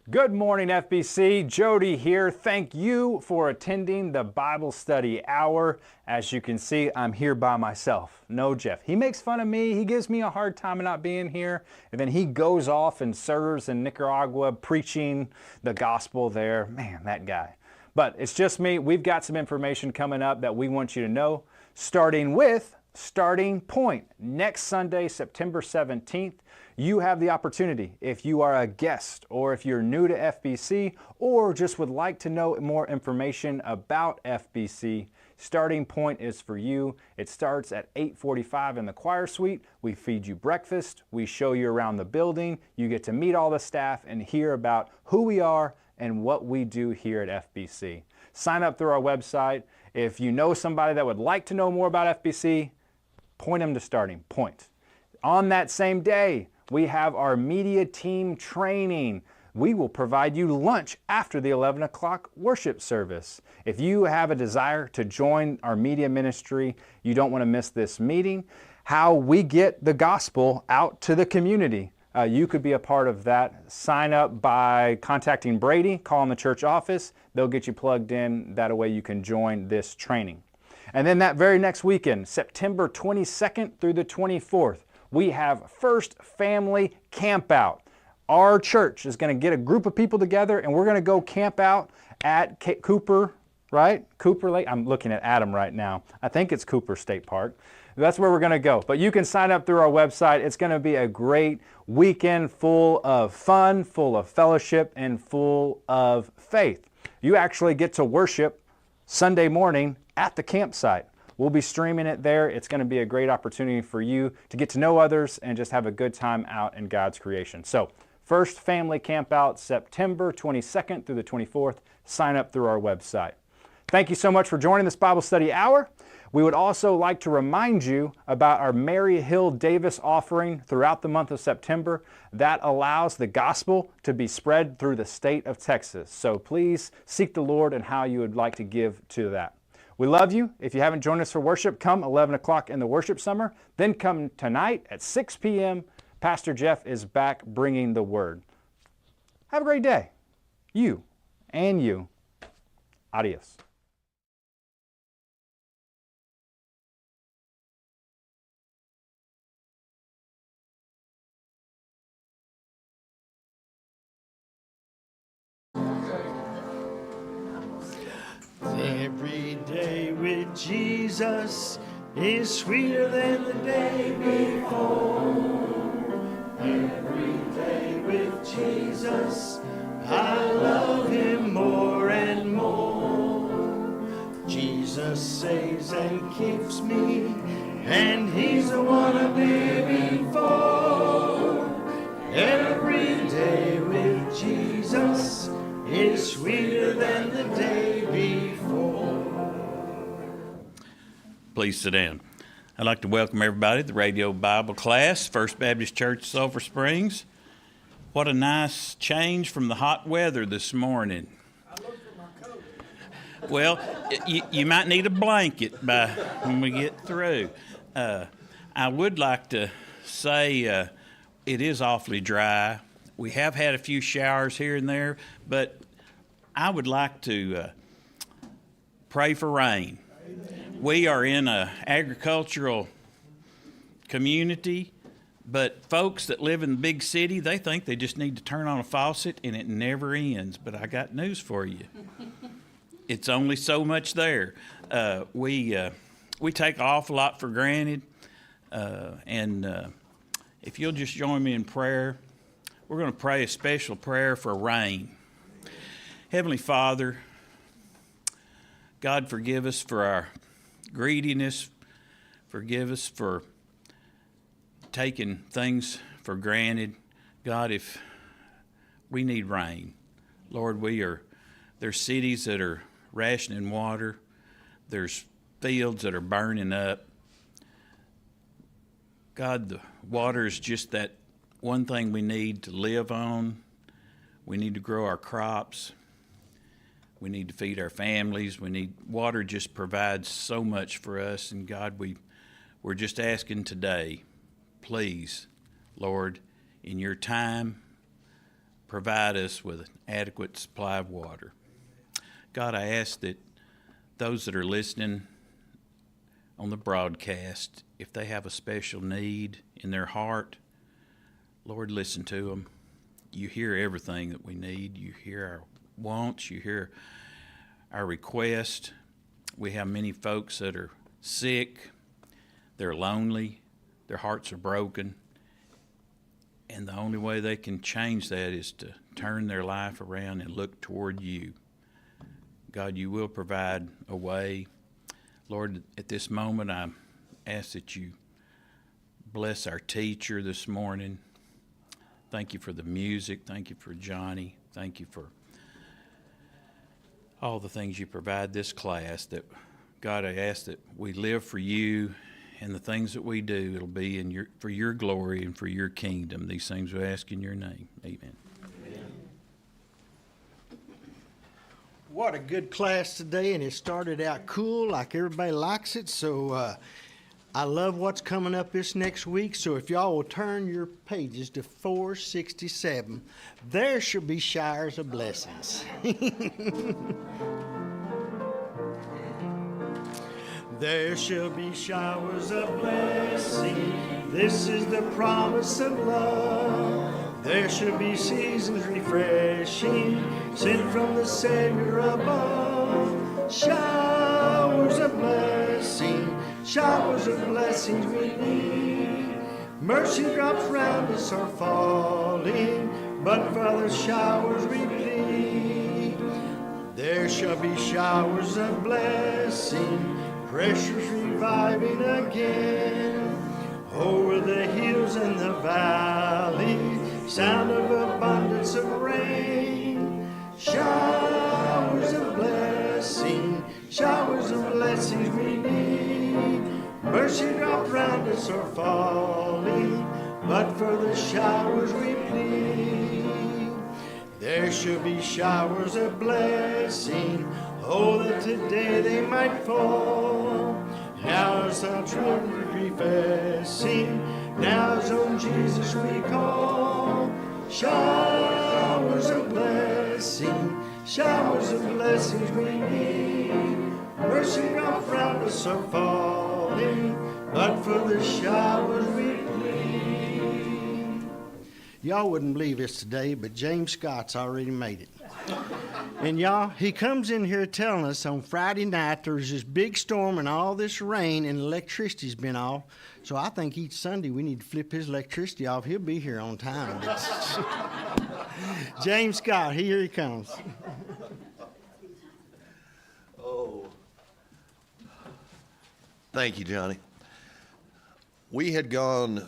Good morning, FBC. Jody here. Thank you for attending the Bible Study Hour. As you can see, I'm here by myself. No Jeff. He makes fun of me. He gives me a hard time not being here. And then he goes off and serves in Nicaragua preaching the gospel there. Man, that guy. But it's just me. We've got some information coming up that we want you to know, starting with Starting Point. Next Sunday, September 17th, you have the opportunity, if you are a guest or if you're new to FBC or just would like to know more information about FBC, Starting Point is for you. It starts at 8:45 in the choir suite. We feed you breakfast. We show you around the building. You get to meet all the staff and hear about who we are and what we do here at FBC. Sign up through our website. If you know somebody that would like to know more about FBC, point them to Starting Point. On that same day, we have our media team training. We will provide you lunch after the 11 o'clock worship service. If you have a desire to join our media ministry, you don't want to miss this meeting. How we get the gospel out to the community. you could be a part of that. Sign up by contacting Brady, calling the church office. They'll get you plugged in. That way you can join this training. And then that very next weekend, September 22nd through the 24th, we have First Family Campout. Our church is going to get a group of people together, and we're going to go camp out at Cooper, right? Cooper Lake. I'm looking at Adam right now. I think it's Cooper State Park. That's where we're going to go. But you can sign up through our website. It's going to be a great weekend full of fun, full of fellowship, and full of faith. You actually get to worship Sunday morning at the campsite. We'll be streaming it there. It's going to be a great opportunity for you to get to know others and just have a good time out in God's creation. So, First Family Campout, September 22nd through the 24th. Sign up through our website. Thank you so much for joining this Bible Study Hour. We would also like to remind you about our Mary Hill Davis offering throughout the month of September. That allows the gospel to be spread through the state of Texas. So please seek the Lord and how you would like to give to that. We love you. If you haven't joined us for worship, come 11 o'clock in the worship summer. Then come tonight at 6 p.m. Pastor Jeff is back bringing the word. Have a great day. You and you. Adios. Every day with Jesus is sweeter than the day before. Every day with Jesus, I love Him more and more. Jesus saves and keeps me, and He's the one I'm living for. Every day with Jesus is sweeter than the day before. Please sit down. I'd like to welcome everybody to the Radio Bible class, First Baptist Church, Sulphur Springs. What a nice change from the hot weather this morning. I looked for my coat. Well, you might need a blanket by when we get through. I would like to say it is awfully dry. We have had a few showers here and there, but I would like to pray for rain. We are in an agricultural community, but folks that live in the big city, they think they just need to turn on a faucet and it never ends. But I got news for you. It's only so much there. We take an awful lot for granted, and if you'll just join me in prayer, we're going to pray a special prayer for rain. Heavenly Father, God, forgive us for our greediness. Forgive us for taking things for granted. God, if we need rain, Lord, there's cities that are rationing water. There's fields that are burning up. God, the water is just that one thing we need to live on. We need to grow our crops. We need to feed our families. Water just provides so much for us. And God, we're just asking today, please, Lord, in your time, provide us with an adequate supply of water. God, I ask that those that are listening on the broadcast, if they have a special need in their heart, Lord, listen to them. You hear everything that we need. You hear our wants. You hear our request. We have many folks that are sick. They're lonely. Their hearts are broken. And the only way they can change that is to turn their life around and look toward you. God, you will provide a way. Lord, at this moment, I ask that you bless our teacher this morning. Thank you for the music. Thank you for Johnny. Thank you for all the things you provide this class. That God, I ask that we live for you, and the things that we do, it'll be for your glory and for your kingdom. These things we ask in your name. Amen. What a good class today, and it started out cool like everybody likes it. So I love what's coming up this next week, so if y'all will turn your pages to 467, there shall be showers of blessings. There shall be showers of blessing. This is the promise of love. There shall be seasons refreshing, sent from the Savior above. Showers of blessing, showers of blessings we need. Mercy drops round us are falling, but for the showers we plead. There shall be showers of blessing, pressures reviving again. Over the hills and the valley, sound of abundance of rain. Showers of blessing, showers of blessings we need. Mercy drops round us are falling, but for the showers we plead. There shall be showers of blessing, oh, that today they might fall. Now's our truth professing, now's on Jesus we call. Showers of blessing, showers of blessings we need. Mercy drops round us are falling, but for the showers we plead. Y'all wouldn't believe this today, but James Scott's already made it. And y'all, he comes in here telling us on Friday night there's this big storm and all this rain and electricity's been off. So I think each Sunday we need to flip his electricity off. He'll be here on time. James Scott, here he comes. Oh, thank you, Johnny. We had gone,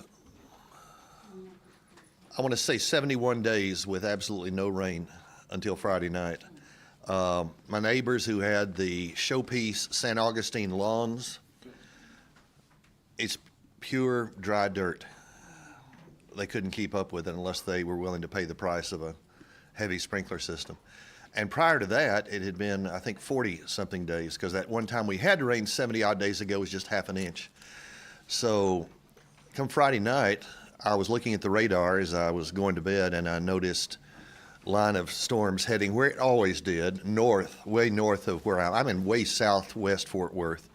I want to say 71 days with absolutely no rain until Friday night. My neighbors who had the showpiece San Augustine lawns, it's pure dry dirt. They couldn't keep up with it unless they were willing to pay the price of a heavy sprinkler system. And prior to that, it had been, I think, 40-something days, because that one time we had rain 70-odd days ago was just half an inch. So come Friday night, I was looking at the radar as I was going to bed, and I noticed line of storms heading where it always did, north, way north of where I'm in way southwest Fort Worth,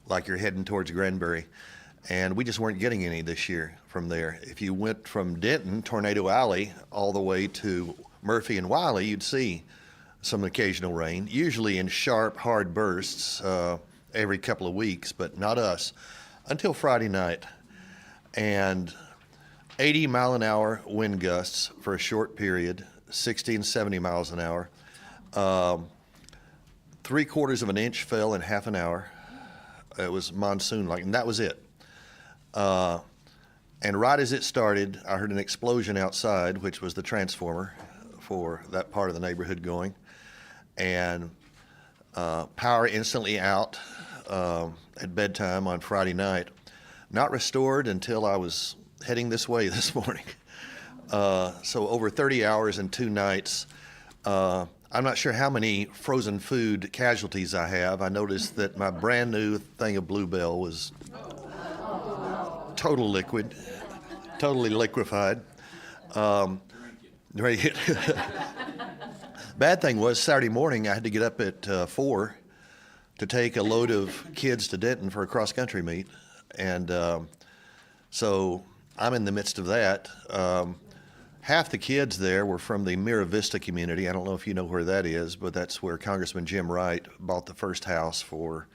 like you're heading towards Granbury. And we just weren't getting any this year from there. If you went from Denton, Tornado Alley, all the way to Murphy and Wiley, you'd see some occasional rain, usually in sharp, hard bursts every couple of weeks, but not us, until Friday night. And 80-mile-an-hour wind gusts for a short period, 60 and 70 miles an hour. 3/4 of an inch fell in half an hour. It was monsoon-like, and that was it. And right as it started, I heard an explosion outside, which was the transformer for that part of the neighborhood going. And power instantly out at bedtime on Friday night. Not restored until I was heading this way this morning. So over 30 hours and 2 nights. I'm not sure how many frozen food casualties I have. I noticed that my brand new thing of Bluebell was total liquid, totally liquefied. Drink it. Bad thing was Saturday morning I had to get up at 4 to take a load of kids to Denton for a cross-country meet. And so I'm in the midst of that. Half the kids there were from the Mira Vista community. I don't know if you know where that is, but that's where Congressman Jim Wright bought the first house for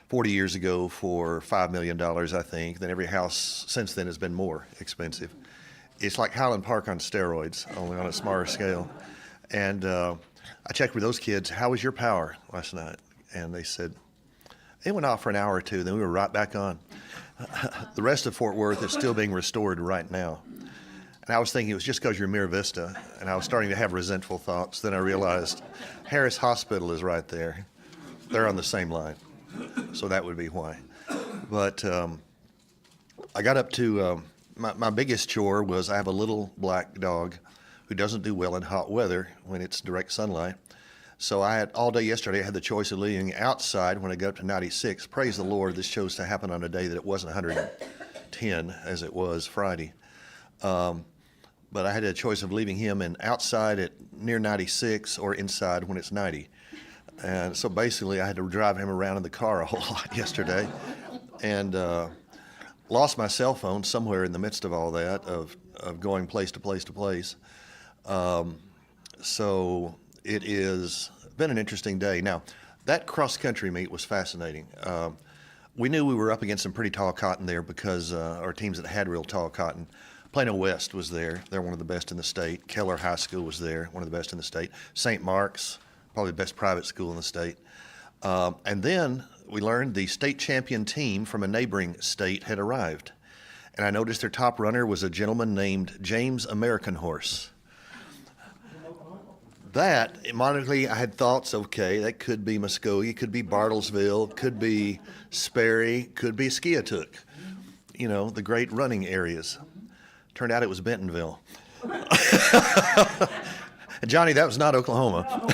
40 years ago for $5 million, I think. Then every house since then has been more expensive. It's like Highland Park on steroids, only on a smaller scale. And I checked with those kids, how was your power last night? And they said, it went off for an hour or two, then we were right back on. The rest of Fort Worth is still being restored right now. And I was thinking it was just because you're Mira Vista, and I was starting to have resentful thoughts. Then I realized Harris Hospital is right there. They're on the same line, so that would be why. But I got up to, my biggest chore was I have a little black dog who doesn't do well in hot weather when it's direct sunlight. So I had all day yesterday. I had the choice of leaving outside when I got up to 96. Praise the Lord, this chose to happen on a day that it wasn't 110 as it was Friday. But I had a choice of leaving him in outside at near 96 or inside when it's 90. And so basically I had to drive him around in the car a whole lot yesterday, and lost my cell phone somewhere in the midst of all that, of going place to place to place. So it has been an interesting day. Now, that cross-country meet was fascinating. We knew we were up against some pretty tall cotton there because our teams that had real tall cotton. Plano West was there. They're one of the best in the state. Keller High School was there, one of the best in the state. St. Mark's, probably the best private school in the state. And then we learned the state champion team from a neighboring state had arrived. And I noticed their top runner was a gentleman named James American Horse. That, ironically, I had thoughts, okay, that could be Muskogee, could be Bartlesville, could be Sperry, could be Skiatook, you know, the great running areas. Turned out it was Bentonville. Johnny, that was not Oklahoma.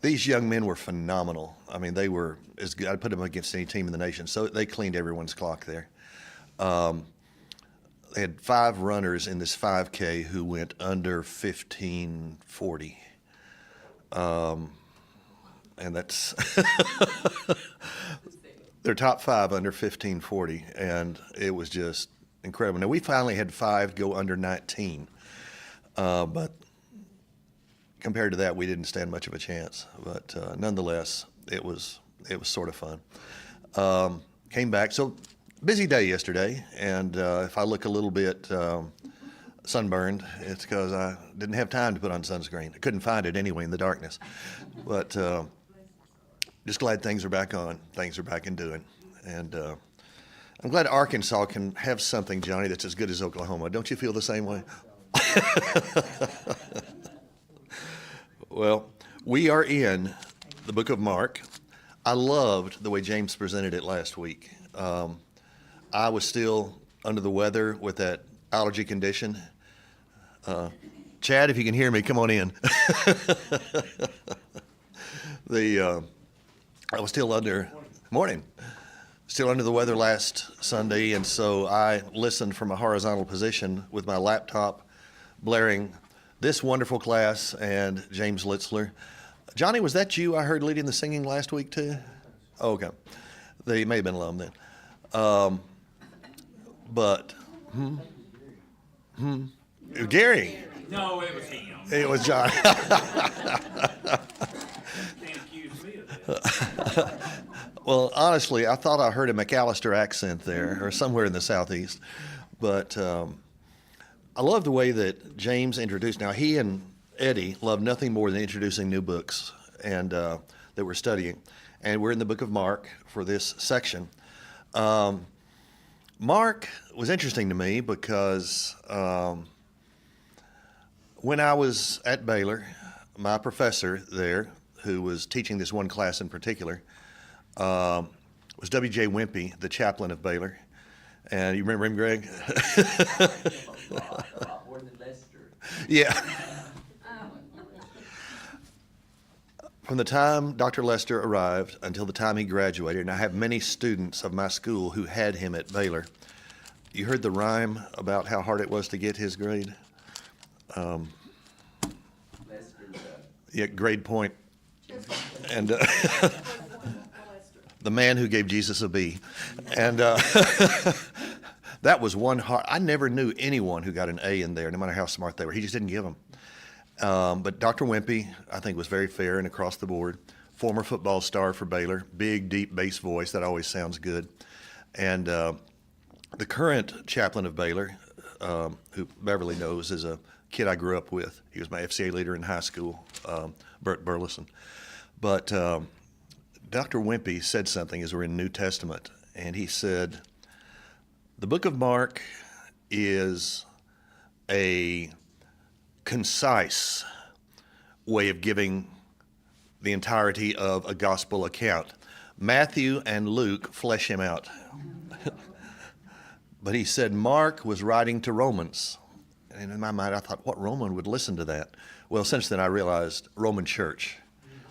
These young men were phenomenal. I mean, they were as good. I'd put them against any team in the nation. So they cleaned everyone's clock there. They had 5 runners in this 5K who went under 1540. And that's their top 5 under 1540. And it was just incredible. Now, we finally had 5 go under 19. But compared to that, we didn't stand much of a chance. But nonetheless, it was sort of fun. Came back. So busy day yesterday, and if I look a little bit sunburned, it's because I didn't have time to put on sunscreen. I couldn't find it anyway in the darkness. But just glad things are back on. Things are back in doing. And I'm glad Arkansas can have something, Johnny, that's as good as Oklahoma. Don't you feel the same way? Well, we are in the book of Mark. I loved the way James presented it last week. I was still under the weather with that allergy condition. Chad, if you can hear me, come on in. I was still under the weather last Sunday, and so I listened from a horizontal position with my laptop blaring this wonderful class and James Litzler. Johnny, was that you I heard leading the singing last week too? Oh, okay. They may have been alum then. But, Gary. No, it was him. It was John. Can't accuse me of that. Well, honestly, I thought I heard a McAllister accent there, or somewhere in the southeast. But I love the way that James introduced. Now, he and Eddie love nothing more than introducing new books and that we're studying. And we're in the book of Mark for this section. Mark was interesting to me because when I was at Baylor, my professor there, who was teaching this one class in particular, was W.J. Wimpy, the chaplain of Baylor. And you remember him, Greg? More than Lester. Yeah. From the time Dr. Lester arrived until the time he graduated, and I have many students of my school who had him at Baylor. You heard the rhyme about how hard it was to get his grade? Lester's, Yeah, grade point. And the man who gave Jesus a B. And that was one hard. I never knew anyone who got an A in there, no matter how smart they were. He just didn't give them. But Dr. Wimpy, I think, was very fair and across the board. Former football star for Baylor, big, deep bass voice. That always sounds good. And the current chaplain of Baylor, who Beverly knows, is a kid I grew up with. He was my FCA leader in high school, Bert Burleson. But Dr. Wimpy said something as we're in New Testament, and he said, the book of Mark is a concise way of giving the entirety of a gospel account. Matthew and Luke flesh him out. But he said Mark was writing to Romans. And in my mind, I thought, what Roman would listen to that? Well, since then I realized Roman church,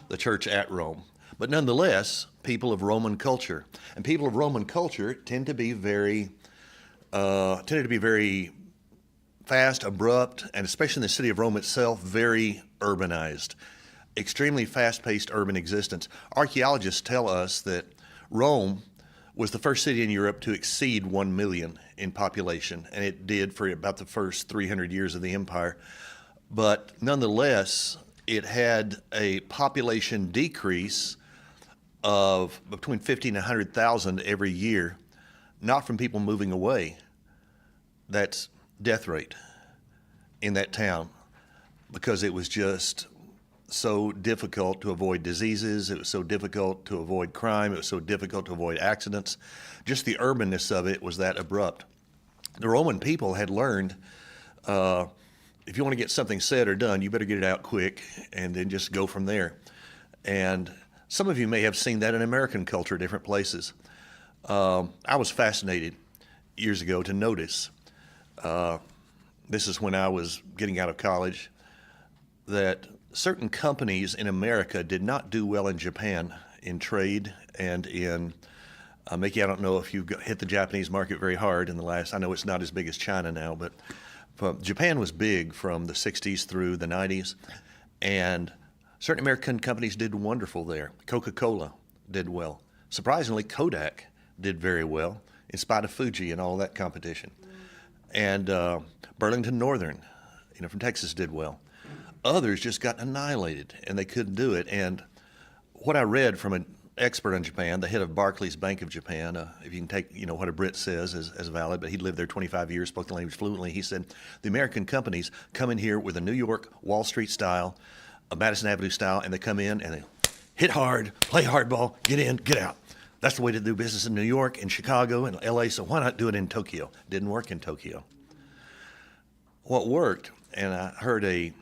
the church at Rome. But nonetheless, people of Roman culture. And people of Roman culture tended to be very fast, abrupt, and especially in the city of Rome itself, very urbanized. Extremely fast-paced urban existence. Archaeologists tell us that Rome was the first city in Europe to exceed 1 million in population, and it did for about the first 300 years of the empire. But nonetheless, it had a population decrease of between 50 and 100,000 every year, not from people moving away. That's death rate in that town, because it was just so difficult to avoid diseases. It was so difficult to avoid crime. It was so difficult to avoid accidents. Just the urbanness of it was that abrupt. The Roman people had learned, if you want to get something said or done, you better get it out quick and then just go from there. And some of you may have seen that in American culture, different places. I was fascinated years ago to notice, this is when I was getting out of college, that certain companies in America did not do well in Japan in trade and in Mickey, I don't know if you hit the Japanese market very hard in the last, I know it's not as big as China now, but Japan was big from the 60s through the 90s, and certain American companies did wonderful there. Coca-Cola did well. Surprisingly, Kodak did very well in spite of Fuji and all that competition. And Burlington Northern, from Texas, did well. Others just got annihilated, and they couldn't do it. And what I read from an expert on Japan, the head of Barclays Bank of Japan, if you can take what a Brit says as valid, but he lived there 25 years, spoke the language fluently. He said the American companies come in here with a New York Wall Street style, a Madison Avenue style, and they come in and they hit hard, play hardball, get in, get out. That's the way to do business in New York, in Chicago, and LA, so why not do it in Tokyo? Didn't work in Tokyo. What worked, and I heard a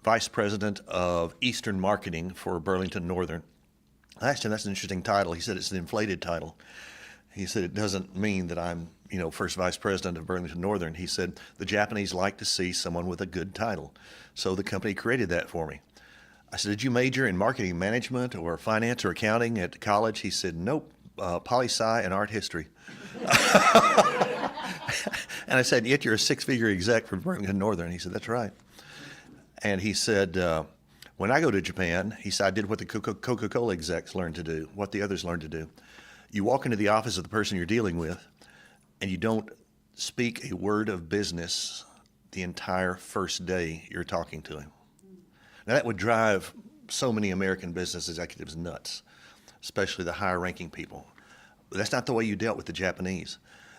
vice president of Eastern Marketing for Burlington Northern. I asked him, that's an interesting title. He said it's an inflated title. He said it doesn't mean that I'm, first vice president of Burlington Northern. He said the Japanese like to see someone with a good title. So the company created that for me. I said, did you major in marketing management or finance or accounting at college? He said, nope, poli-sci and art history. And I said, yet you're a six-figure exec for Burlington Northern. He said, that's right. And he said, when I go to Japan, he said, I did what the Coca-Cola execs learned to do, what the others learned to do. You walk into the office of the person you're dealing with, and you don't speak a word of business the entire first day you're talking to him. Now, that would drive so many American business executives nuts, especially the higher-ranking people. But that's not the way you dealt with the Japanese.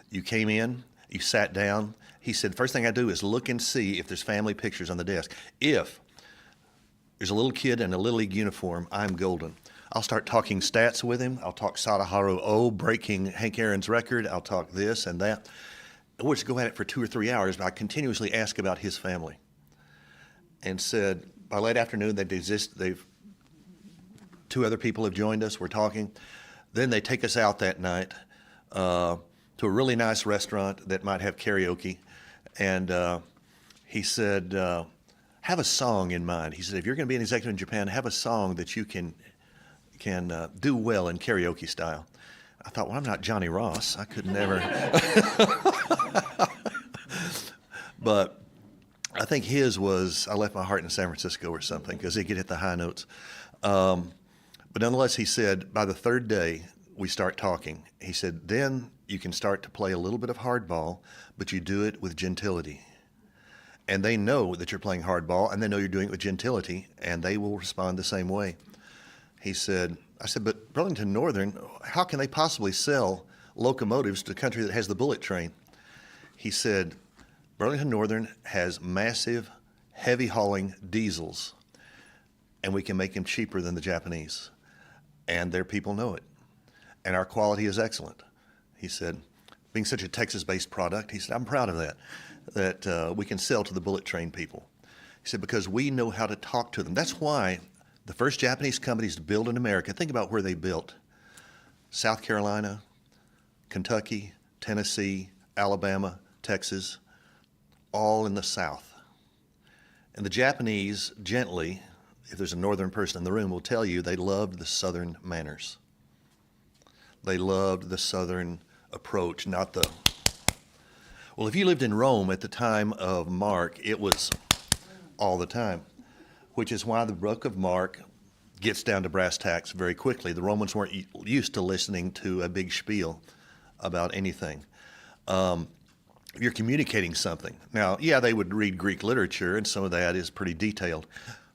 You came in, you sat down. He said, first thing I do is look and see if there's family pictures on the desk. If there's a little kid in a Little League uniform, I'm golden. I'll start talking stats with him. I'll talk Sadaharu O breaking Hank Aaron's record. I'll talk this and that. We'll just go at it for 2 or 3 hours, but I continuously ask about his family. And said, by late afternoon, they've 2 other people have joined us. We're talking. Then they take us out that night to a really nice restaurant that might have karaoke. And he said, have a song in mind. He said, if you're going to be an executive in Japan, have a song that you can do well in karaoke style. I thought, well, I'm not Johnny Ross. I could never. But I think his was, I left my heart in San Francisco or something, because he could hit the high notes. But nonetheless, he said, by the 3rd day, we start talking. He said, then you can start to play a little bit of hardball, but you do it with gentility. And they know that you're playing hardball, and they know you're doing it with gentility, and they will respond the same way. I said, but Burlington Northern, how can they possibly sell locomotives to a country that has the bullet train? He said, Burlington Northern has massive, heavy hauling diesels, and we can make them cheaper than the Japanese. And their people know it. And our quality is excellent. He said, being such a Texas-based product, he said, I'm proud of that we can sell to the bullet train people. He said, because we know how to talk to them. That's why the first Japanese companies to build in America, think about where they built. South Carolina, Kentucky, Tennessee, Alabama, Texas, all in the South. And the Japanese, gently, if there's a northern person in the room, will tell you they loved the southern manners. They loved the southern approach, not the... Well, if you lived in Rome at the time of Mark, it was all the time, which is why the book of Mark gets down to brass tacks very quickly. The Romans weren't used to listening to a big spiel about anything. You're communicating something. Now, yeah, they would read Greek literature, and some of that is pretty detailed.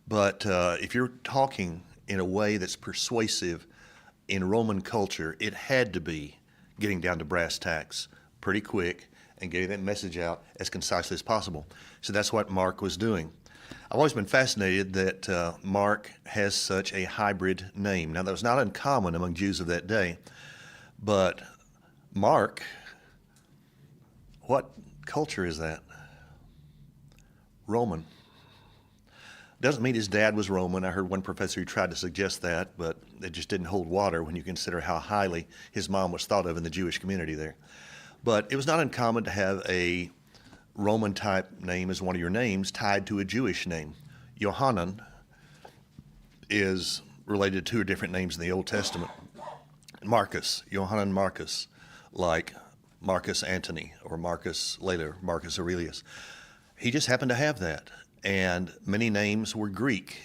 But if you're talking in a way that's persuasive in Roman culture, it had to be getting down to brass tacks pretty quick and getting that message out as concisely as possible. So that's what Mark was doing. I've always been fascinated that Mark has such a hybrid name. Now, that was not uncommon among Jews of that day, but Mark, what culture is that? Roman. Doesn't mean his dad was Roman. I heard one professor who tried to suggest that, but it just didn't hold water when you consider how highly his mom was thought of in the Jewish community there. But it was not uncommon to have a Roman-type name as one of your names tied to a Jewish name. Yohanan is related to two different names in the Old Testament. Marcus, Yohanan Marcus, like Marcus Antony or Marcus later, Marcus Aurelius. He just happened to have that. And many names were Greek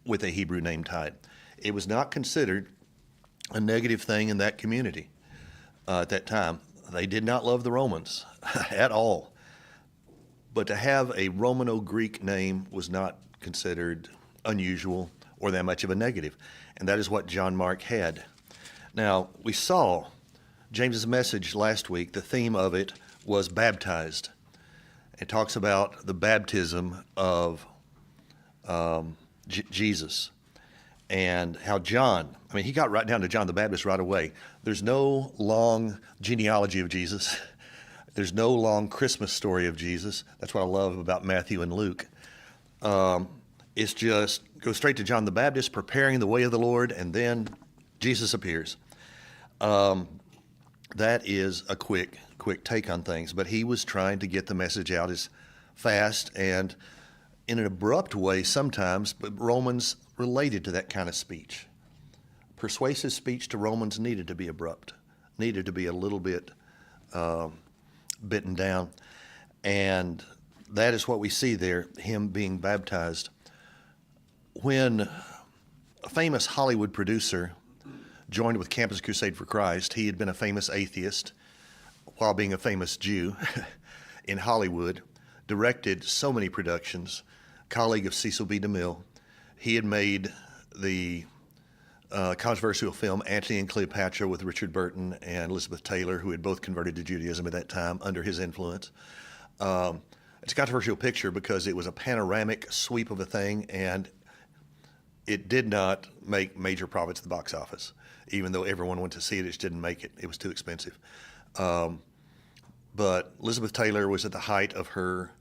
with a Hebrew name tied. It was not considered a negative thing in that community at that time. They did not love the Romans at all. But to have a Romano-Greek name was not considered unusual or that much of a negative. And that is what John Mark had. Now, we saw James's message last week. The theme of it was baptized. It talks about the baptism of Jesus and how John, I mean, he got right down to John the Baptist right away. There's no long genealogy of Jesus. There's no long Christmas story of Jesus. That's what I love about Matthew and Luke. It's just go straight to John the Baptist, preparing the way of the Lord, and then Jesus appears. That is a quick take on things, but he was trying to get the message out as fast and in an abrupt way sometimes, but Romans related to that kind of speech. Persuasive speech to Romans needed to be abrupt, needed to be a little bit bitten down, and that is what we see there, him being baptized. When a famous Hollywood producer joined with Campus Crusade for Christ, he had been a famous atheist while being a famous Jew in Hollywood, directed so many productions, colleague of Cecil B. DeMille. He had made the controversial film Antony and Cleopatra with Richard Burton and Elizabeth Taylor, who had both converted to Judaism at that time under his influence. It's a controversial picture because it was a panoramic sweep of a thing, and it did not make major profits at the box office. Even though everyone went to see it, it just didn't make it. It was too expensive. But Elizabeth Taylor was at the height of her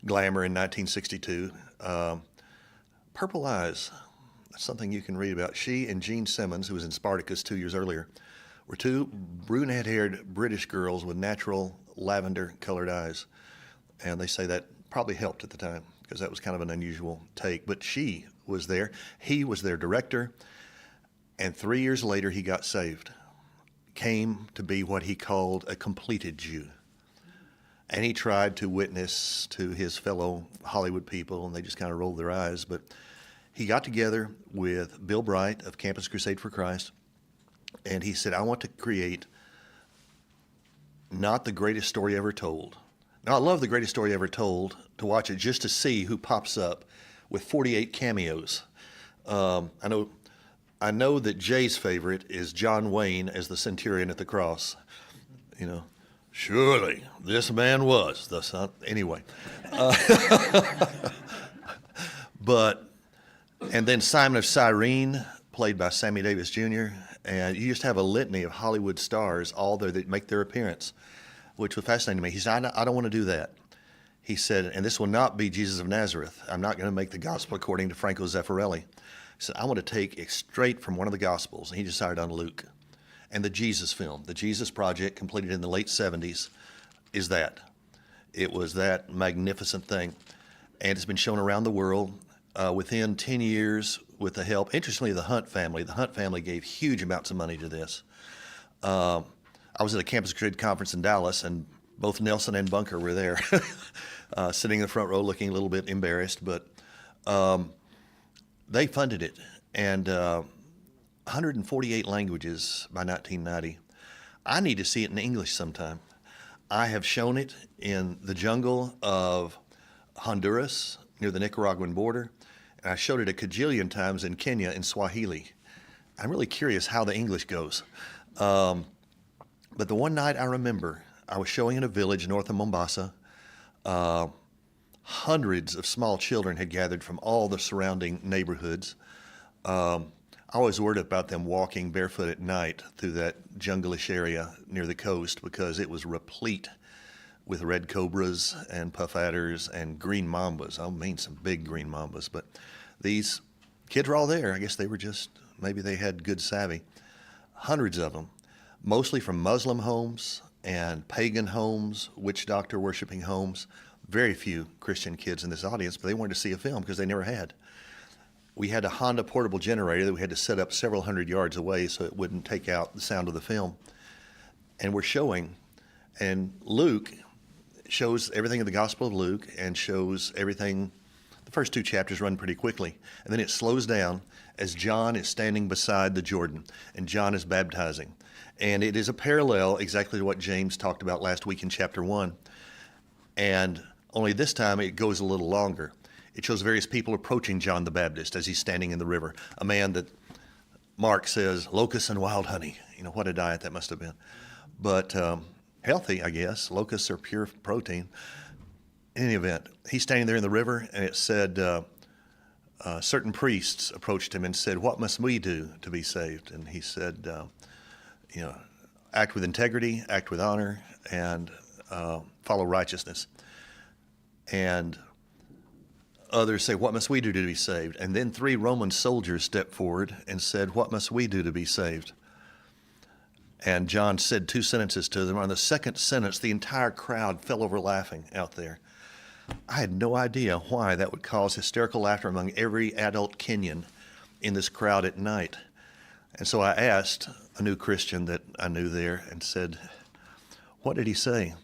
glamour in 1962. Purple Eyes, that's something you can read about. She and Jean Simmons, who was in Spartacus 2 years earlier, were two brunette-haired British girls with natural lavender-colored eyes. And they say that probably helped at the time because that was kind of an unusual take. But she was there. He was their director. And 3 years later, he got saved, came to be what he called a completed Jew. And he tried to witness to his fellow Hollywood people, and they just kind of rolled their eyes. But he got together with Bill Bright of Campus Crusade for Christ, and he said, I want to create not the greatest story ever told. Now, I love the greatest story ever told, to watch it just to see who pops up with 48 cameos. I know that Jay's favorite is John Wayne as the centurion at the cross. You know, surely this man was the son. Anyway. And then Simon of Cyrene, played by Sammy Davis Jr., and you just have a litany of Hollywood stars all there that make their appearance, which was fascinating to me. He said, I don't want to do that. He said, and this will not be Jesus of Nazareth. I'm not going to make the gospel according to Franco Zeffirelli. He said, I want to take it straight from one of the Gospels. And he decided on Luke. And the Jesus film, the Jesus Project, completed in the late 70s, is that. It was that magnificent thing. and it's been shown around the world. Within 10 years, with the help, interestingly, the Hunt family gave huge amounts of money to this. I was at a Campus Crusade conference in Dallas, and both Nelson and Bunker were there, sitting in the front row looking a little bit embarrassed, but they funded it, and 148 languages by 1990. I need to see it in English sometime. I have shown it in the jungle of Honduras near the Nicaraguan border, and I showed it a cajillion times in Kenya in Swahili. I'm really curious how the English goes. But the one night I remember, I was showing in a village north of Mombasa. Hundreds of small children had gathered from all the surrounding neighborhoods. I always worried about them walking barefoot at night through that jungle-ish area near the coast because it was replete with red cobras and puff adders and green mambas. I mean some big green mambas, but these kids were all there. I guess they were just, maybe they had good savvy. Hundreds of them, mostly from Muslim homes and pagan homes, witch doctor worshiping homes. Very few Christian kids in this audience, but they wanted to see a film because they never had. We had a Honda portable generator that we had to set up several hundred yards away so it wouldn't take out the sound of the film. And we're showing, and Luke shows everything in the Gospel of Luke and shows everything. The first 2 chapters run pretty quickly, and then it slows down as John is standing beside the Jordan, and John is baptizing. And it is a parallel exactly to what James talked about last week in chapter 1. And only this time it goes a little longer. It shows various people approaching John the Baptist as he's standing in the river, a man that Mark says, locusts and wild honey. You know, what a diet that must have been. But healthy, I guess. Locusts are pure protein. In any event, he's standing there in the river, and it said certain priests approached him and said, what must we do to be saved? And he said, act with integrity, act with honor, and follow righteousness. And others say, what must we do to be saved? And then 3 Roman soldiers stepped forward and said, what must we do to be saved? And John said 2 sentences to them. On the second sentence, the entire crowd fell over laughing out there. I had no idea why that would cause hysterical laughter among every adult Kenyan in this crowd at night. And so I asked a new Christian that I knew there and said, what did he say?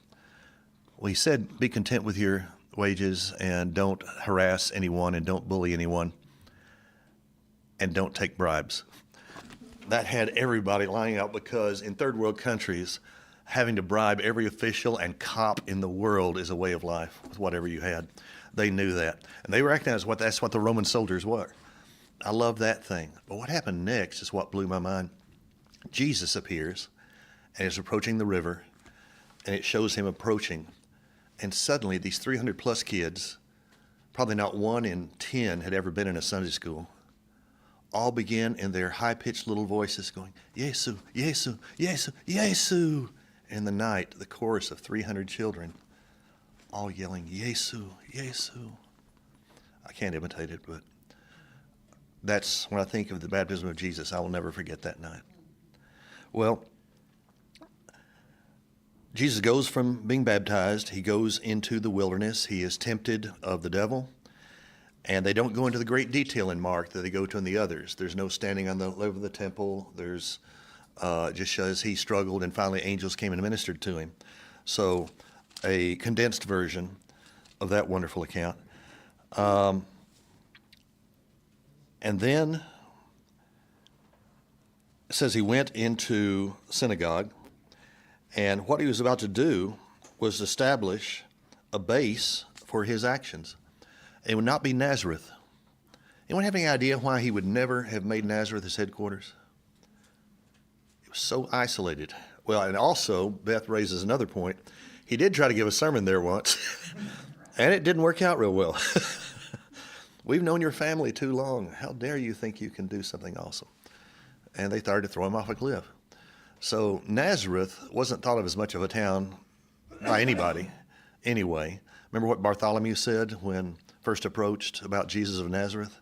Well, he said, be content with your wages and don't harass anyone and don't bully anyone and don't take bribes. That had everybody lying out because in third world countries, having to bribe every official and cop in the world is a way of life with whatever you had. They knew that. And they recognized that's what the Roman soldiers were. I love that thing. But what happened next is what blew my mind. Jesus appears and is approaching the river, and it shows him approaching. And suddenly these 300 plus kids, probably not 1 in 10 had ever been in a Sunday school, all began in their high-pitched little voices going, Yesu, Yesu, Yesu, Yesu. In the night, the chorus of 300 children all yelling, Yesu, Yesu. I can't imitate it, but that's when I think of the baptism of Jesus. I will never forget that night. Well, Jesus goes from being baptized. He goes into the wilderness. He is tempted of the devil. And they don't go into the great detail in Mark that they go to in the others. There's no standing on the level of the temple. There's just shows he struggled, and finally angels came and ministered to him. So a condensed version of that wonderful account. And then it says he went into synagogue, and what he was about to do was establish a base for his actions. It would not be Nazareth. Anyone have any idea why he would never have made Nazareth his headquarters? It was so isolated. Well, and also, Beth raises another point. He did try to give a sermon there once, and it didn't work out real well. We've known your family too long. How dare you think you can do something awesome? And they started to throw him off a cliff. So Nazareth wasn't thought of as much of a town by anybody anyway. Remember what Bartholomew said when first approached about Jesus of Nazareth?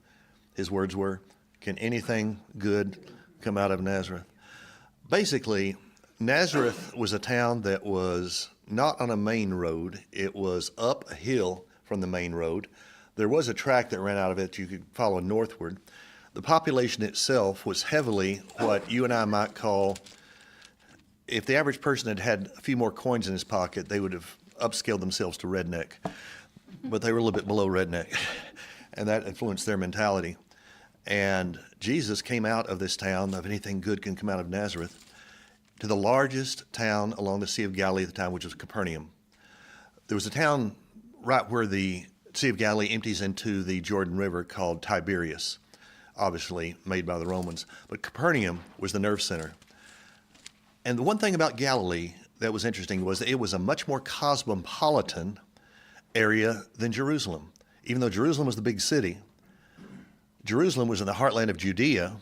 His words were, can anything good come out of Nazareth? Basically, Nazareth was a town that was not on a main road. It was up a hill from the main road. There was a track that ran out of it you could follow northward. The population itself was heavily what you and I might call, if the average person had had a few more coins in his pocket, they would have upscaled themselves to redneck. But they were a little bit below redneck, and that influenced their mentality. And Jesus came out of this town, of anything good can come out of Nazareth, to the largest town along the Sea of Galilee at the time, which was Capernaum. There was a town right where the Sea of Galilee empties into the Jordan River called Tiberias, obviously made by the Romans. But Capernaum was the nerve center. And the one thing about Galilee that was interesting was that it was a much more cosmopolitan area than Jerusalem. Even though Jerusalem was the big city, Jerusalem was in the heartland of Judea,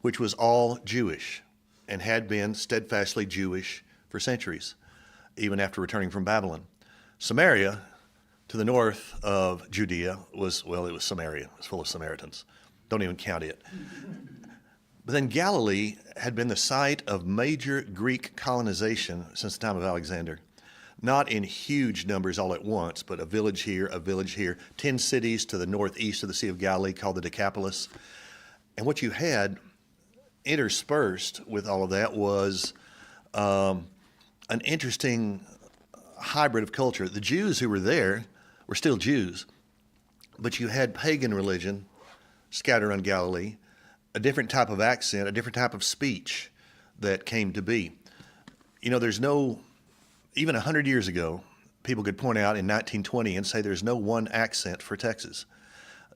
which was all Jewish and had been steadfastly Jewish for centuries, even after returning from Babylon. Samaria, to the north of Judea, was, well, it was Samaria. It was full of Samaritans. Don't even count it. But then Galilee had been the site of major Greek colonization since the time of Alexander. Not in huge numbers all at once, but a village here, 10 cities to the northeast of the Sea of Galilee called the Decapolis. And what you had interspersed with all of that was an interesting hybrid of culture. The Jews who were there were still Jews, but you had pagan religion scattered around Galilee, a different type of accent, a different type of speech that came to be. You know, even 100 years ago, people could point out in 1920 and say there's no one accent for Texas.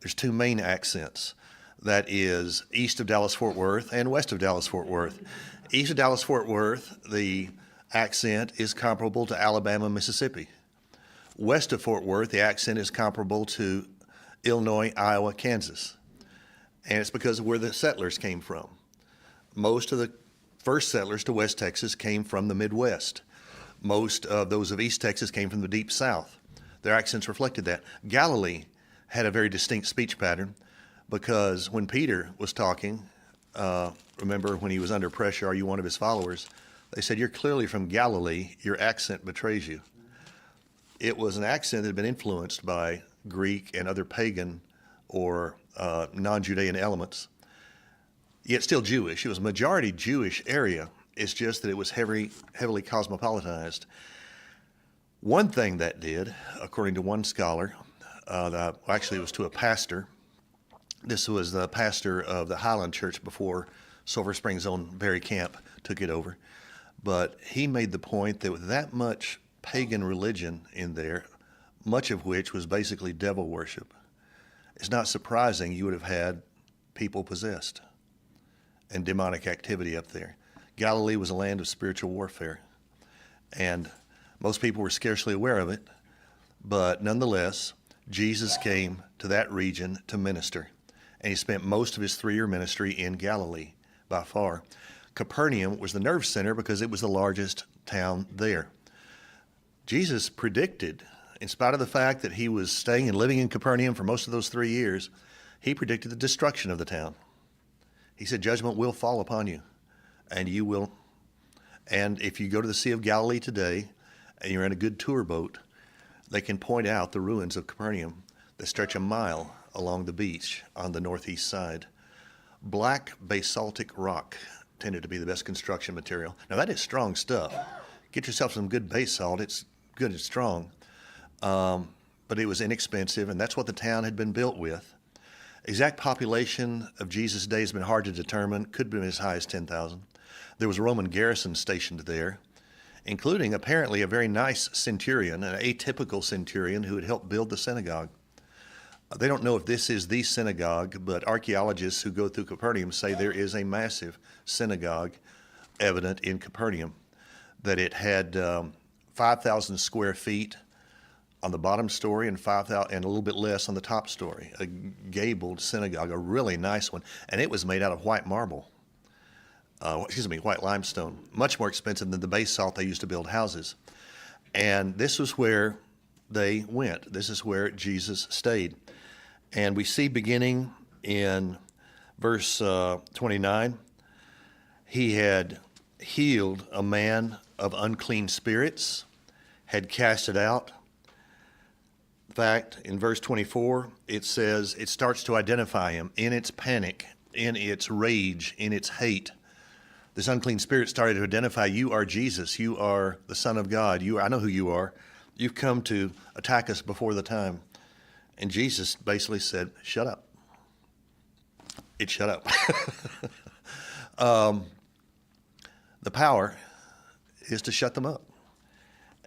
There's two main accents. That is east of Dallas-Fort Worth and west of Dallas-Fort Worth. East of Dallas-Fort Worth, the accent is comparable to Alabama, Mississippi. West of Fort Worth, the accent is comparable to Illinois, Iowa, Kansas. And it's because of where the settlers came from. Most of the first settlers to West Texas came from the Midwest. Most of those of East Texas came from the Deep South. Their accents reflected that. Galilee had a very distinct speech pattern because when Peter was talking, remember when he was under pressure, are you one of his followers? They said, you're clearly from Galilee, your accent betrays you. It was an accent that had been influenced by Greek and other pagan or non-Judean elements, yet still Jewish. It was a majority Jewish area. It's just that it was heavily cosmopolitanized. One thing that did, according to one scholar, actually it was to a pastor. This was the pastor of the Highland Church before Sulphur Springs' own Barry Camp took it over. But he made the point that with that much pagan religion in there, much of which was basically devil worship, it's not surprising you would have had people possessed and demonic activity up there. Galilee was a land of spiritual warfare, and most people were scarcely aware of it, but nonetheless, Jesus came to that region to minister, and he spent most of his 3-year ministry in Galilee by far. Capernaum was the nerve center because it was the largest town there. Jesus predicted, in spite of the fact that he was staying and living in Capernaum for most of those 3 years, he predicted the destruction of the town. He said, judgment will fall upon you, and you will. And if you go to the Sea of Galilee today, and you're in a good tour boat, they can point out the ruins of Capernaum that stretch a mile along the beach on the northeast side. Black basaltic rock tended to be the best construction material. Now that is strong stuff. Get yourself some good basalt. It's good and strong. But it was inexpensive, and that's what the town had been built with. Exact population of Jesus' day has been hard to determine. Could be as high as 10,000. There was a Roman garrison stationed there, including apparently a very nice centurion, an atypical centurion who had helped build the synagogue. They don't know if this is the synagogue, but archaeologists who go through Capernaum say there is a massive synagogue evident in Capernaum, that it had 5,000 square feet on the bottom story and 5,000 and a little bit less on the top story. A gabled synagogue, a really nice one, and it was made out of white marble. White limestone, much more expensive than the basalt they used to build houses. And this was where they went. This is where Jesus stayed. And we see beginning in verse 29, he had healed a man of unclean spirits, had cast it out. fact, in verse 24, it says it starts to identify him in its panic, in its rage, in its hate. This unclean spirit started to identify, you are Jesus, you are the Son of God, I know who you are. You've come to attack us before the time. And Jesus basically said, shut up. It shut up. The power is to shut them up.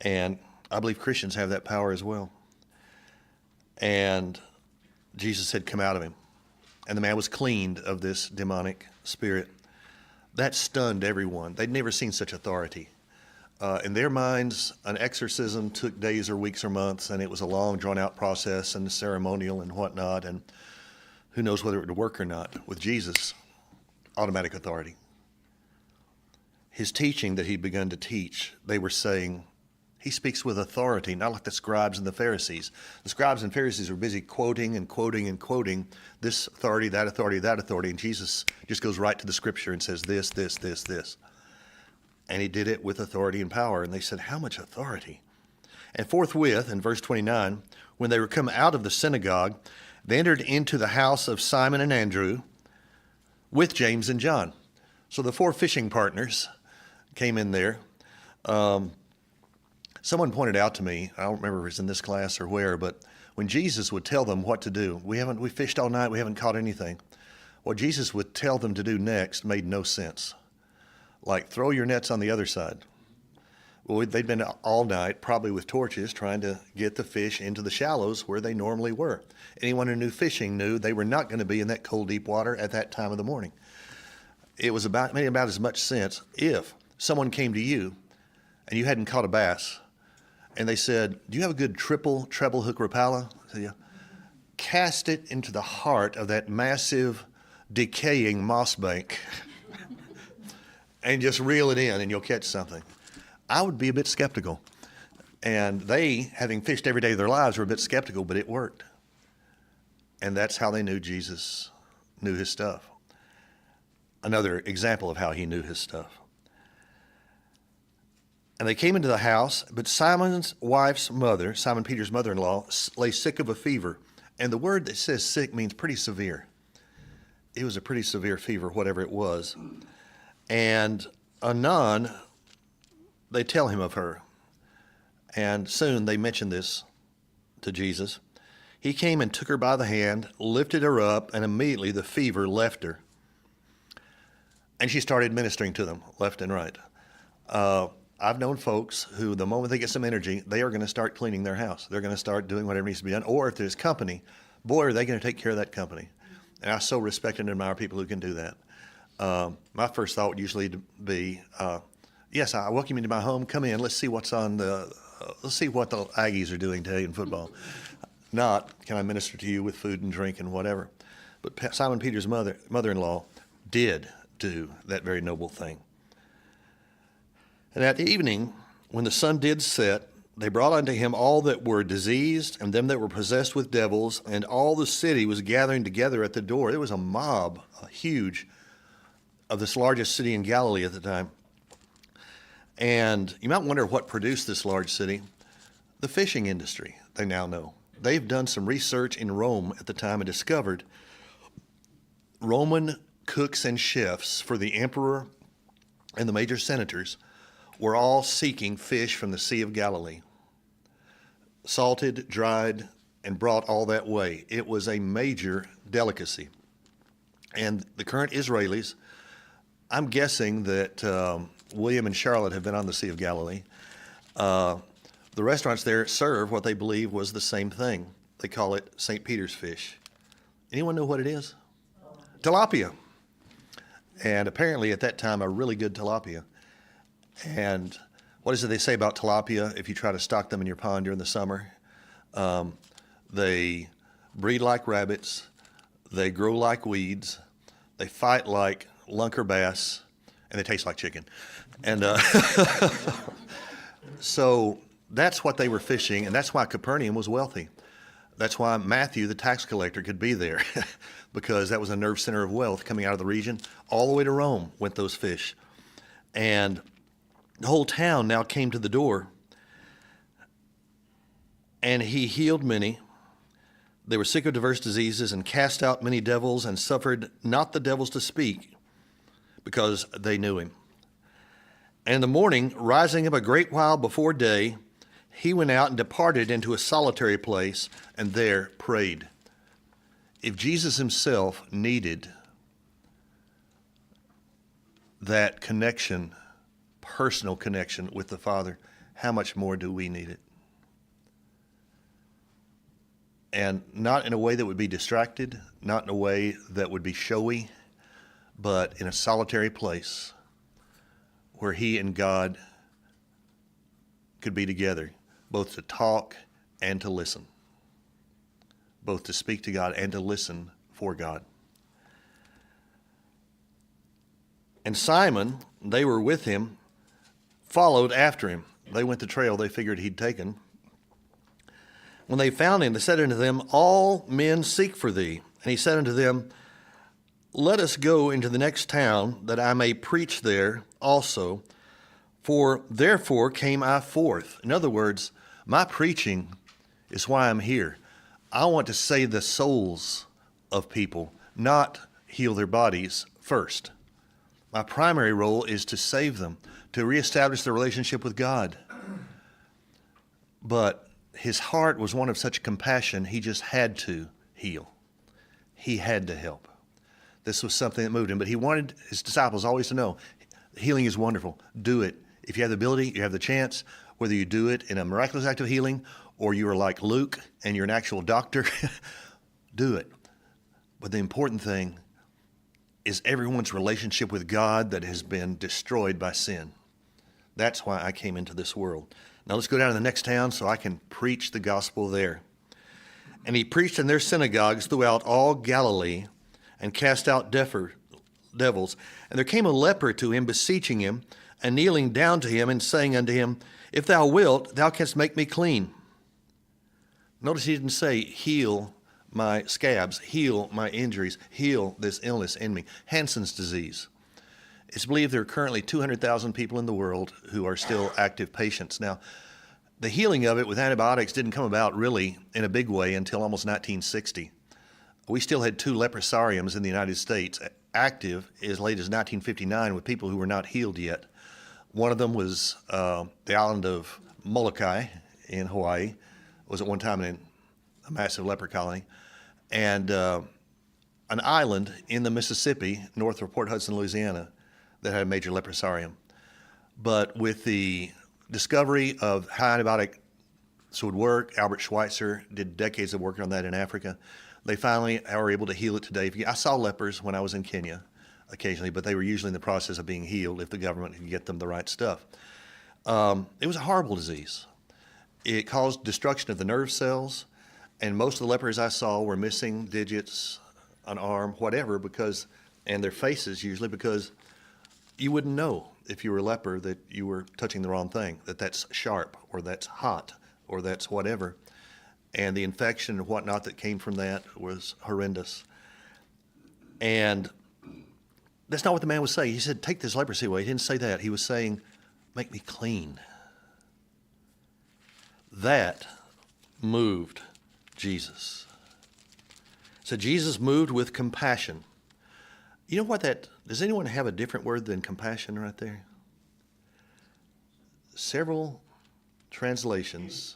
And I believe Christians have that power as well. And Jesus said, come out of him. And the man was cleaned of this demonic spirit. That stunned everyone. They'd never seen such authority. In their minds, an exorcism took days or weeks or months, and it was a long, drawn-out process and ceremonial and whatnot, and who knows whether it would work or not. With Jesus, automatic authority. His teaching that he'd begun to teach, they were saying, he speaks with authority, not like the scribes and the Pharisees. The scribes and Pharisees were busy quoting and quoting and quoting this authority, that authority, that authority, and Jesus just goes right to the scripture and says this, this, this, this. And he did it with authority and power. And they said, how much authority? And forthwith, in verse 29, when they were come out of the synagogue, they entered into the house of Simon and Andrew with James and John. So the 4 fishing partners came in there. Someone pointed out to me, I don't remember if it was in this class or where, but when Jesus would tell them what to do, we fished all night, we haven't caught anything. What Jesus would tell them to do next made no sense. Like, throw your nets on the other side. Well, they'd been all night, probably with torches, trying to get the fish into the shallows where they normally were. Anyone who knew fishing knew they were not going to be in that cold, deep water at that time of the morning. It made about as much sense if someone came to you and you hadn't caught a bass, and they said, do you have a good treble hook Rapala? I said, yeah. Cast it into the heart of that massive, decaying moss bank and just reel it in and you'll catch something. I would be a bit skeptical. And they, having fished every day of their lives, were a bit skeptical, but it worked. And that's how they knew Jesus knew his stuff. Another example of how he knew his stuff. And they came into the house, but Simon's wife's mother, Simon Peter's mother-in-law, lay sick of a fever. And the word that says sick means pretty severe. It was a pretty severe fever, whatever it was. And anon, they tell him of her. And soon they mention this to Jesus. He came and took her by the hand, lifted her up, and immediately the fever left her. And she started ministering to them left and right. I've known folks who, the moment they get some energy, they are going to start cleaning their house. They're going to start doing whatever needs to be done. Or if there's company, boy, are they going to take care of that company. And I so respect and admire people who can do that. My first thought would usually be, yes, I welcome you to my home. Come in. Let's see what's on let's see what the Aggies are doing today in football. Not, can I minister to you with food and drink and whatever. But Simon Peter's mother-in-law did do that very noble thing. And at the evening, when the sun did set, they brought unto him all that were diseased and them that were possessed with devils, and all the city was gathering together at the door. There was a mob, huge, of this largest city in Galilee at the time. And you might wonder what produced this large city. The fishing industry, they now know. They've done some research in Rome at the time and discovered Roman cooks and chefs for the emperor and the major senators were all seeking fish from the Sea of Galilee. Salted, dried, and brought all that way. It was a major delicacy. And the current Israelis, I'm guessing that William and Charlotte have been on the Sea of Galilee. The restaurants there serve what they believe was the same thing. They call it St. Peter's fish. Anyone know what it is? Tilapia. And apparently at that time, a really good tilapia. And what is it they say about tilapia if you try to stock them in your pond during the summer? They breed like rabbits, they grow like weeds, they fight like lunker bass, and they taste like chicken. And so that's what they were fishing, and that's why Capernaum was wealthy. That's why Matthew, the tax collector, could be there, because that was a nerve center of wealth coming out of the region. All the way to Rome went those fish. And the whole town now came to the door. And he healed many. They were sick of diverse diseases and cast out many devils and suffered not the devils to speak because they knew him. And in the morning, rising up a great while before day, he went out and departed into a solitary place and there prayed. If Jesus himself needed that connection, personal connection with the Father, how much more do we need it? And not in a way that would be distracted, not in a way that would be showy, but in a solitary place where he and God could be together, both to talk and to listen, both to speak to God and to listen for God. And Simon, they were with him, followed after him. They went the trail they figured he'd taken. When they found him, they said unto them, all men seek for thee. And he said unto them, let us go into the next town, that I may preach there also, for therefore came I forth. In other words, my preaching is why I'm here. I want to save the souls of people, not heal their bodies first. My primary role is to save them, to reestablish their relationship with God. But his heart was one of such compassion, he just had to heal. He had to help. This was something that moved him, but he wanted his disciples always to know, healing is wonderful. Do it. If you have the ability, you have the chance, whether you do it in a miraculous act of healing or you are like Luke and you're an actual doctor, do it. But the important thing is everyone's relationship with God that has been destroyed by sin. That's why I came into this world. Now let's go down to the next town so I can preach the gospel there. And he preached in their synagogues throughout all Galilee and cast out devils. And there came a leper to him, beseeching him, and kneeling down to him and saying unto him, if thou wilt, thou canst make me clean. Notice he didn't say, heal my scabs, heal my injuries, heal this illness in me. Hansen's disease. It's believed there are currently 200,000 people in the world who are still active patients. Now, the healing of it with antibiotics didn't come about really in a big way until almost 1960. We still had 2 leprosariums in the United States active as late as 1959 with people who were not healed yet. One of them was the island of Molokai in Hawaii. It was at one time a massive leper colony. And an island in the Mississippi, north of Port Hudson, Louisiana, that had a major leprosarium. But with the discovery of how antibiotics would work, Albert Schweitzer did decades of work on that in Africa. They finally are able to heal it today. I saw lepers when I was in Kenya occasionally, but they were usually in the process of being healed if the government could get them the right stuff. It was a horrible disease. It caused destruction of the nerve cells, and most of the lepers I saw were missing digits, an arm, whatever, and their faces usually, because you wouldn't know if you were a leper that you were touching the wrong thing, that that's sharp or that's hot or that's whatever. And the infection and whatnot that came from that was horrendous. And that's not what the man was saying. He said, take this leprosy away. He didn't say that. He was saying, make me clean. That moved Jesus. So Jesus moved with compassion. You know what does anyone have a different word than compassion right there? Several translations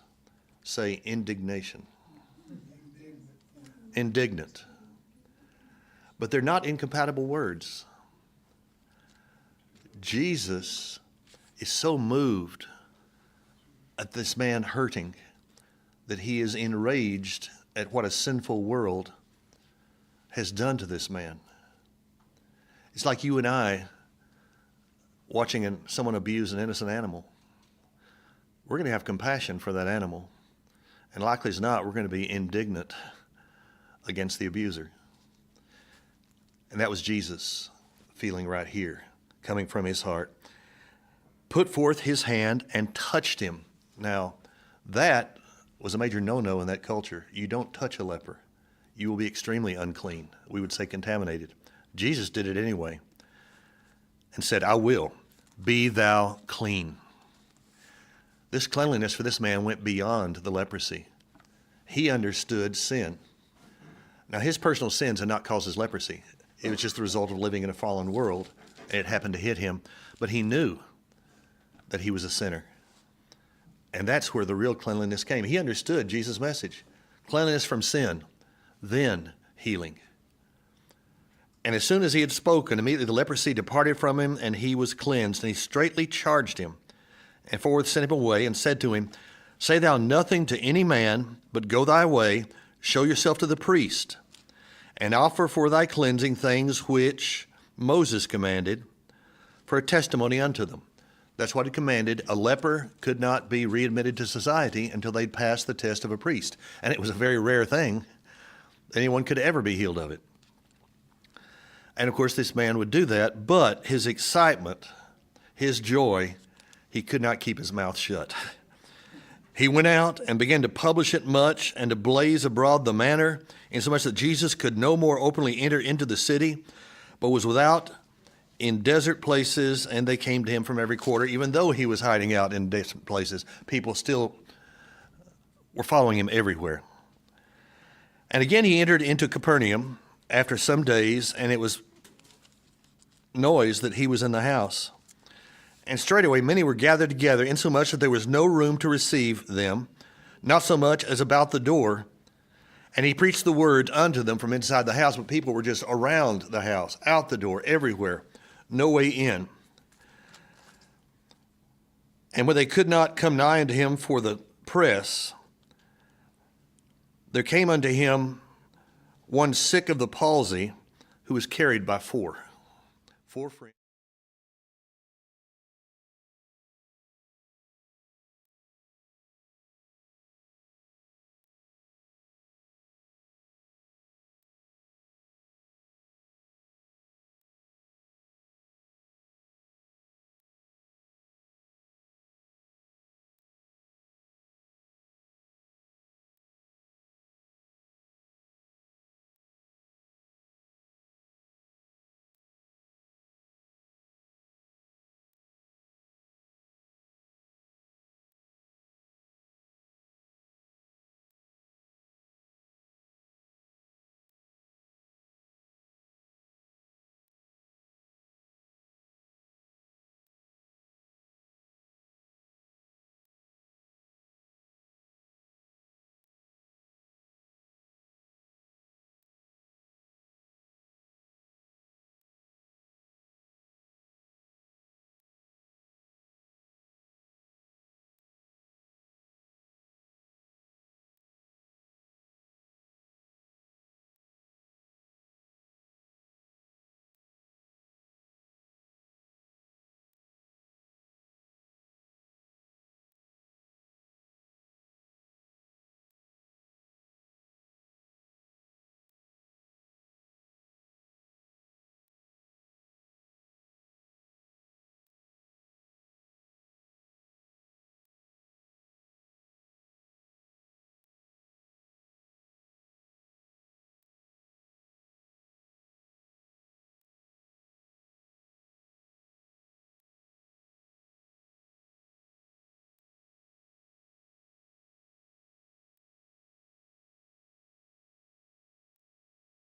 say indignation. Indignant. But they're not incompatible words. Jesus is so moved at this man hurting that he is enraged at what a sinful world has done to this man. It's like you and I watching someone abuse an innocent animal. We're going to have compassion for that animal. And likely as not, we're going to be indignant against the abuser. And that was Jesus feeling right here, coming from his heart. Put forth his hand and touched him. Now, that was a major no-no in that culture. You don't touch a leper. You will be extremely unclean. We would say contaminated. Jesus did it anyway and said, I will, be thou clean. This cleanliness for this man went beyond the leprosy. he understood sin. Now, his personal sins had not caused his leprosy. It was just the result of living in a fallen world. It happened to hit him. But he knew that he was a sinner. And that's where the real cleanliness came. He understood Jesus' message. Cleanliness from sin, then healing. And as soon as he had spoken, immediately the leprosy departed from him, and he was cleansed. And he straightly charged him, and forthwith sent him away, and said to him, Say thou nothing to any man, but go thy way, show yourself to the priest, and offer for thy cleansing things which Moses commanded, for a testimony unto them. That's what it commanded. A leper could not be readmitted to society until they'd passed the test of a priest. And it was a very rare thing. Anyone could ever be healed of it. And of course, this man would do that, but his excitement, his joy, he could not keep his mouth shut. He went out and began to publish it much and to blaze abroad the matter, insomuch that Jesus could no more openly enter into the city, but was without in desert places, and they came to him from every quarter. Even though he was hiding out in desert places, people still were following him everywhere. And again he entered into Capernaum after some days, and it was noise that he was in the house. And straightway many were gathered together, insomuch that there was no room to receive them, not so much as about the door. And he preached the word unto them from inside the house, but people were just around the house, out the door, everywhere. No way in. And when they could not come nigh unto him for the press, there came unto him one sick of the palsy, who was carried by four friends.